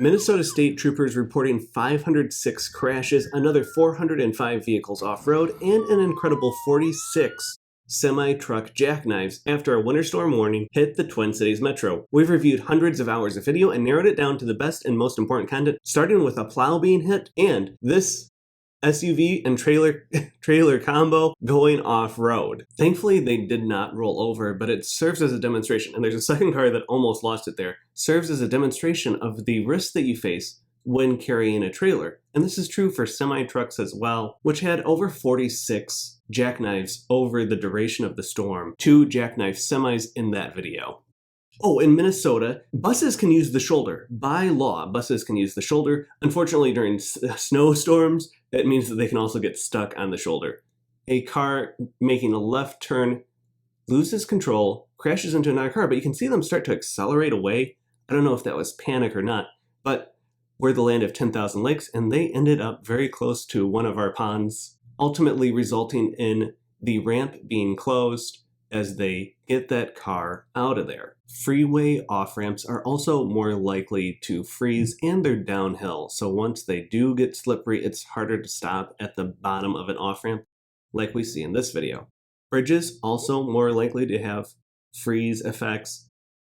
Minnesota State Troopers reporting 506 crashes, another 405 vehicles off-road, and an incredible 46 semi-truck jackknives after a winter storm warning hit the Twin Cities metro. We've reviewed hundreds of hours of video and narrowed it down to the best and most important content, starting with a plow being hit and this SUV and trailer combo going off-road. Thankfully, they did not roll over, but it serves as a demonstration, and there's a second car that almost lost it there, serves as a demonstration of the risk that you face when carrying a trailer. And this is true for semi-trucks as well, which had over 46 jackknives over the duration of the storm. 2 jackknife semis in that video. Oh, in Minnesota, buses can use the shoulder. By law, buses can use the shoulder. Unfortunately, during snowstorms, it means that they can also get stuck on the shoulder. A car making a left turn loses control, crashes into another car, but you can see them start to accelerate away. I don't know if that was panic or not, but we're the land of 10,000 lakes, and they ended up very close to one of our ponds, ultimately resulting in the ramp being closed as they get that car out of there. Freeway off-ramps are also more likely to freeze, and they're downhill, so once they do get slippery, it's harder to stop at the bottom of an off-ramp, like we see in this video. Bridges also more likely to have freeze effects,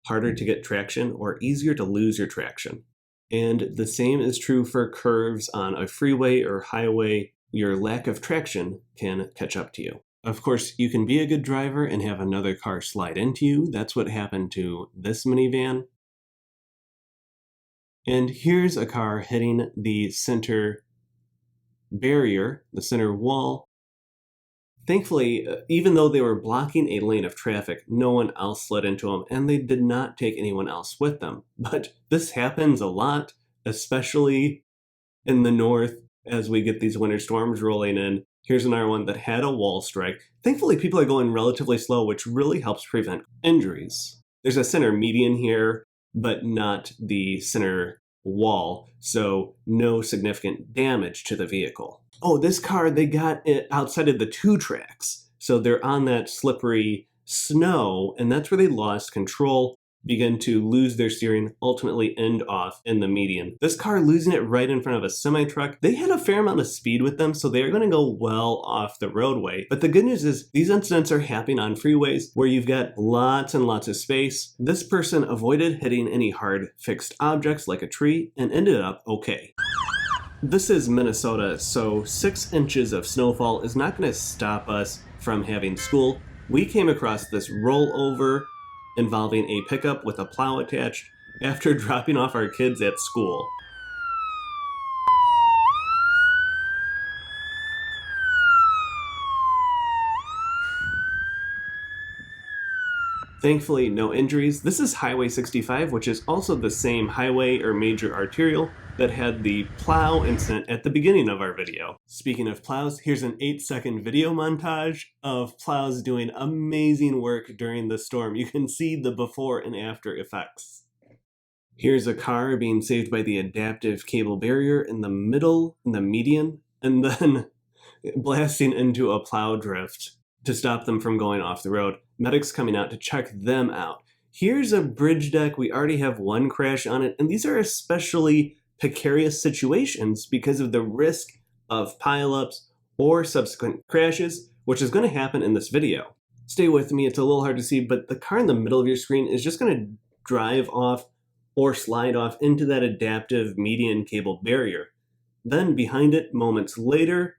harder to get traction, or easier to lose your traction. And the same is true for curves on a freeway or highway. Your lack of traction can catch up to you. Of course, you can be a good driver and have another car slide into you. That's what happened to this minivan. And here's a car hitting the center barrier, the center wall. Thankfully, even though they were blocking a lane of traffic, no one else slid into them, and they did not take anyone else with them. But this happens a lot, especially in the north as we get these winter storms rolling in. Here's another one that had a wall strike. Thankfully, people are going relatively slow, which really helps prevent injuries. There's a center median here, but not the center wall, so no significant damage to the vehicle. Oh, this car, they got it outside of the 2 tracks, so they're on that slippery snow, and that's where they lost control, begin to lose their steering, ultimately end off in the median. This car losing it right in front of a semi-truck, they had a fair amount of speed with them, so they're going to go well off the roadway. But the good news is these incidents are happening on freeways where you've got lots and lots of space. This person avoided hitting any hard fixed objects like a tree and ended up okay. This is Minnesota, so 6 inches of snowfall is not going to stop us from having school. We came across this rollover involving a pickup with a plow attached after dropping off our kids at school. Thankfully, no injuries. This is Highway 65, which is also the same highway or major arterial that had the plow incident at the beginning of our video. Speaking of plows, here's an 8-second video montage of plows doing amazing work during the storm. You can see the before and after effects. Here's a car being saved by the adaptive cable barrier in the middle, in the median, and then blasting into a plow drift to stop them from going off the road. Medics coming out to check them out. Here's a bridge deck. We already have 1 crash on it, and these are especially precarious situations because of the risk of pileups or subsequent crashes, which is going to happen in this video. Stay with me, it's a little hard to see, but the car in the middle of your screen is just going to drive off or slide off into that adaptive median cable barrier. Then behind it, moments later,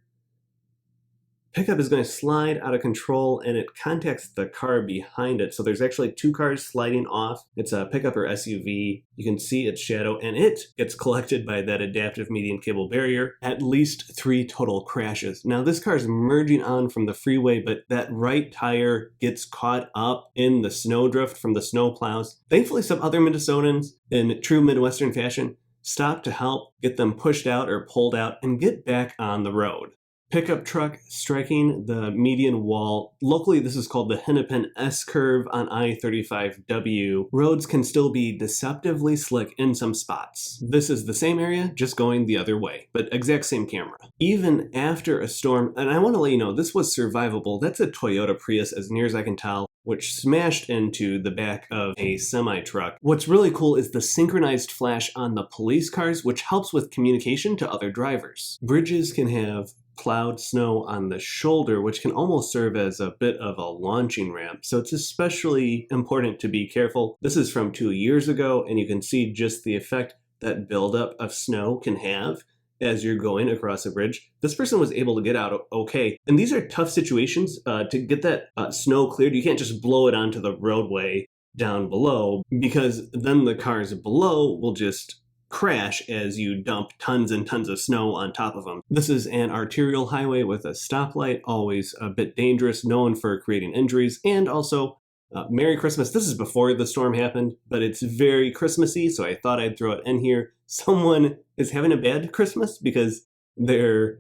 pickup is going to slide out of control and it contacts the car behind it. So there's actually 2 cars sliding off. It's a pickup or SUV. You can see its shadow and it gets collected by that adaptive median cable barrier. At least 3 total crashes. Now this car is merging on from the freeway, but that right tire gets caught up in the snowdrift from the snow plows. Thankfully, some other Minnesotans, in true Midwestern fashion, stopped to help get them pushed out or pulled out and get back on the road. Pickup truck striking the median wall. Locally, this is called the Hennepin S-curve on I-35W. Roads can still be deceptively slick in some spots. This is the same area, just going the other way, but exact same camera. Even after a storm, and I want to let you know, this was survivable. That's a Toyota Prius as near as I can tell. which smashed into the back of a semi-truck. What's really cool is the synchronized flash on the police cars, which helps with communication to other drivers. Bridges can have plowed snow on the shoulder, which can almost serve as a bit of a launching ramp, so it's especially important to be careful. This is from 2 years ago, and you can see just the effect that buildup of snow can have as you're going across a bridge. This person was able to get out okay, and these are tough situations. To get that snow cleared, you can't just blow it onto the roadway down below, because then the cars below will just crash as you dump tons and tons of snow on top of them. This is an arterial highway with a stoplight, always a bit dangerous, known for creating injuries, and also Merry Christmas. This is before the storm happened, but it's very Christmassy, so I thought I'd throw it in here. Someone is having a bad Christmas because their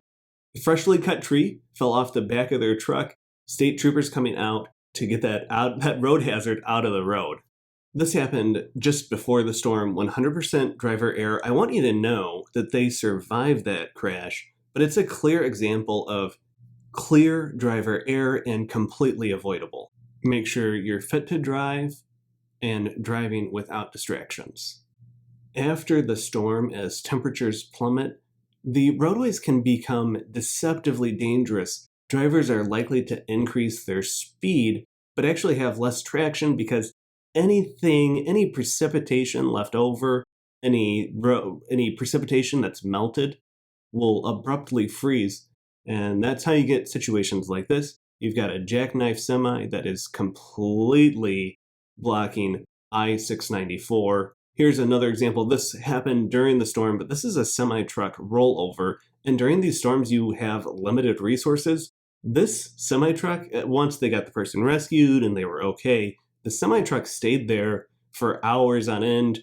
freshly cut tree fell off the back of their truck. State troopers coming out to get that road hazard out of the road. This happened just before the storm, 100% driver error. I want you to know that they survived that crash, but it's a clear example of clear driver error and completely avoidable. Make sure you're fit to drive and driving without distractions. After the storm, as temperatures plummet, the roadways can become deceptively dangerous. Drivers are likely to increase their speed, but actually have less traction because any precipitation left over, any precipitation that's melted will abruptly freeze. And that's how you get situations like this. You've got a jackknife semi that is completely blocking I-694. Here's another example. This happened during the storm, but this is a semi-truck rollover. And during these storms, you have limited resources. This semi-truck, once they got the person rescued and they were okay, the semi-truck stayed there for hours on end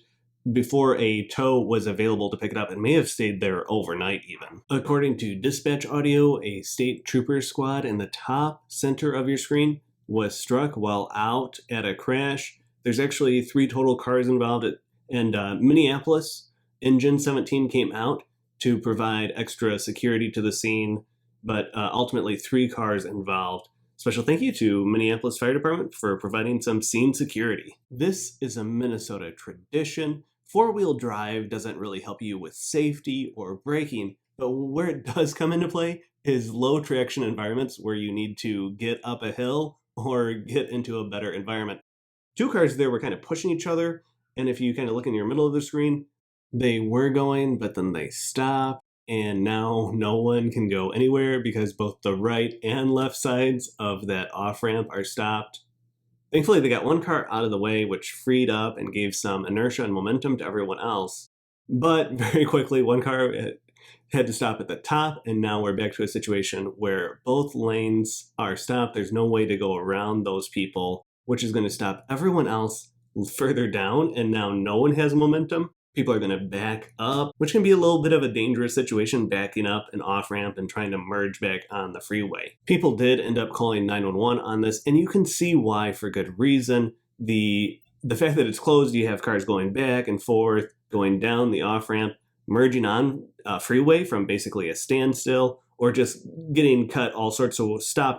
before a tow was available to pick it up, and may have stayed there overnight even. According to dispatch audio, a state trooper squad in the top center of your screen was struck while out at a crash. There's actually 3 total cars involved, and Minneapolis Engine 17 came out to provide extra security to the scene, but ultimately 3 cars involved. Special thank you to Minneapolis Fire Department for providing some scene security. This is a Minnesota tradition. 4-wheel drive doesn't really help you with safety or braking, but where it does come into play is low traction environments where you need to get up a hill or get into a better environment. 2 cars there were kind of pushing each other, and if you kind of look in your middle of the screen, they were going, but then they stopped. And now no one can go anywhere because both the right and left sides of that off-ramp are stopped. Thankfully, they got 1 car out of the way, which freed up and gave some inertia and momentum to everyone else. But very quickly, 1 car had to stop at the top, and now we're back to a situation where both lanes are stopped. There's no way to go around those people, which is going to stop everyone else further down, and now no one has momentum. People are going to back up, which can be a little bit of a dangerous situation, backing up an off-ramp and trying to merge back on the freeway. People did end up calling 911 on this, and you can see why for good reason. The fact that it's closed, you have cars going back and forth, going down the off-ramp, merging on a freeway from basically a standstill, or just getting stopped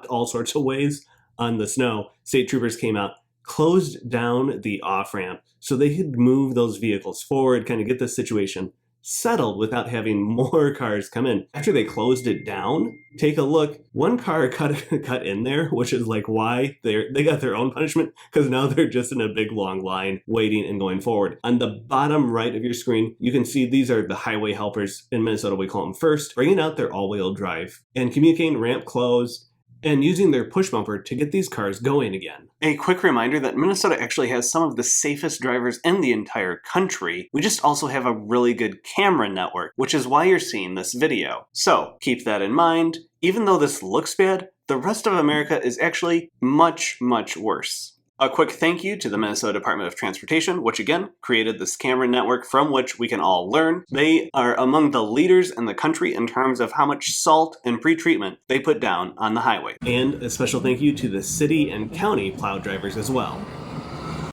all sorts of ways on the snow. State troopers came out, closed down the off-ramp so they could move those vehicles forward, kind of get the situation settled without having more cars come in. After they closed it down, take a look. 1 car cut in there, which is like why they got their own punishment, because now they're just in a big long line waiting and going forward. On the bottom right of your screen, you can see these are the highway helpers. In Minnesota, we call them first, bringing out their all-wheel drive and communicating ramp closed and using their push bumper to get these cars going again. A quick reminder that Minnesota actually has some of the safest drivers in the entire country. We just also have a really good camera network, which is why you're seeing this video. So keep that in mind. Even though this looks bad, the rest of America is actually much, much worse. A quick thank you to the Minnesota Department of Transportation, which again created this camera network from which we can all learn. They are among the leaders in the country in terms of how much salt and pre-treatment they put down on the highway. And a special thank you to the city and county plow drivers as well.